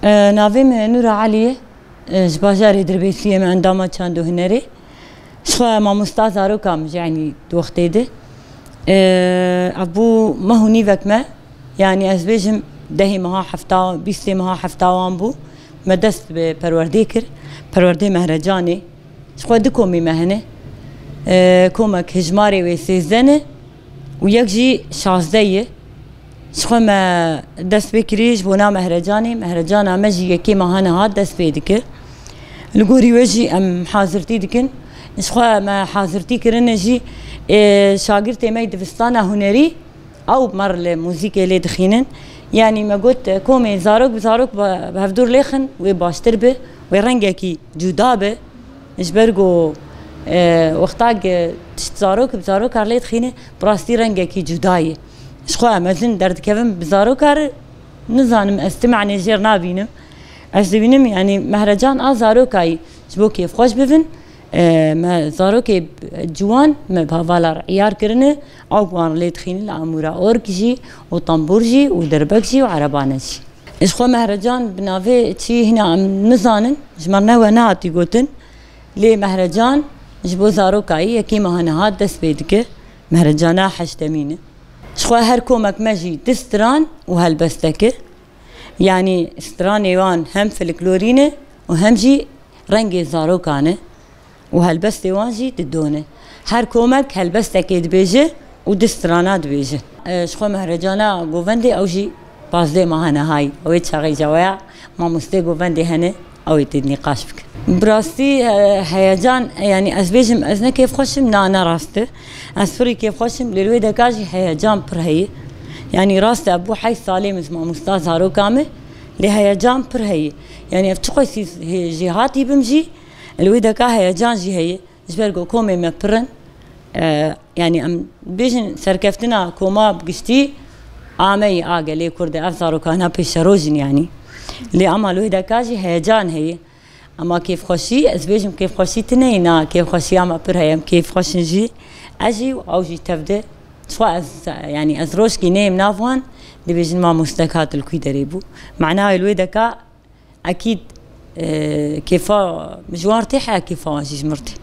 ناویم نورا علیه جباجاری دربیسیه من اندامه چند هنری شخوا ماموستا زارو کام یعنی دوخته ده ابو ما هونی وکمه یعنی از بیشم دهی مها حفتا بیستی مها حفتاوان بو مدست به پرورده کر پرورده مهرجانی شخوا دو کومی مهنه کومک هجماری و سیزدنه و یک جی شازدهیه شخوا ما دست بکریش بونا مهرجان همه جی یکی ماهانه هات دست بیدکر لگوری وجی ام حاضرتی دکن شخوا ما حاضرتی کرنه جی شاگرد تیمی دفستان هنری او مر لموزیک لی دخینن یعنی ما قلت کومي زاروك بزاروك بهفدور ليخن وباشتر به ورنجه كي جدا به اجبرجو وقتاق زاروك بزاروك على دخينه براستي رنجه كي جدايه شخوا مازن درد كيفن بزاروك نزانم استمع نجير نابينم ازبينم يعني مهرجان زاروكاي جبو كيف خوش بفن ما زاروكي جوان ما بهفالار عيار كرنه او بوان لي دخين الامورا اوركجي وطنبورجي ودربكجي وعربانجي اشخو مهرجان بنافي تشي هنا نزانن جمرنا وناتي قوتن لي مهرجان جبو زاروكاي يكي مهنهات دس بيدك مهرجانا حشتمينه اشخو هر كومك مجي دستران وهالبستك يعني استران ايوان هم فلكلورينه وهم جي رنجي زاروكانه وهالبستي واجي تدونه هر كومك هالبستك دبيجه ودسترانا دبيجه شخو مهرجانا غوفندي او جي بازدي ماهنا هاي او تشاغي جوايا ما مستي غوفندي هنا او يتد نقاش بك براستي هيجان يعني ازبيجم ازنا كيف خوشم انا راسته اسفري كيف خوشم للوي دكاجي هيجان برهي يعني راسته ابو حي سالم اسمه مستاذ هارو كامل لهيجان برهي يعني افتقي جهاتي بمجي الويدا كا هيجان جي هي جبرجو كومي مبرن يعني ام بيجن سركفتنا كوما بقشتي عامي اقلي كرد افزارو كانها بيشروجن يعني اللي اما الويدا كاجي هيجان هي اما كيف خوشي ازبيجم كيف خوشي تنينا كيف خوشي اما برهيم كيف خوشنجي اجي او جي تبدا سواء يعني ازروشكي نيم نافوان دي بيجن ما مستكات الكويدريبو معناه الويدا كا اكيد كيف مجوارتي حيا كيف واجي مرتي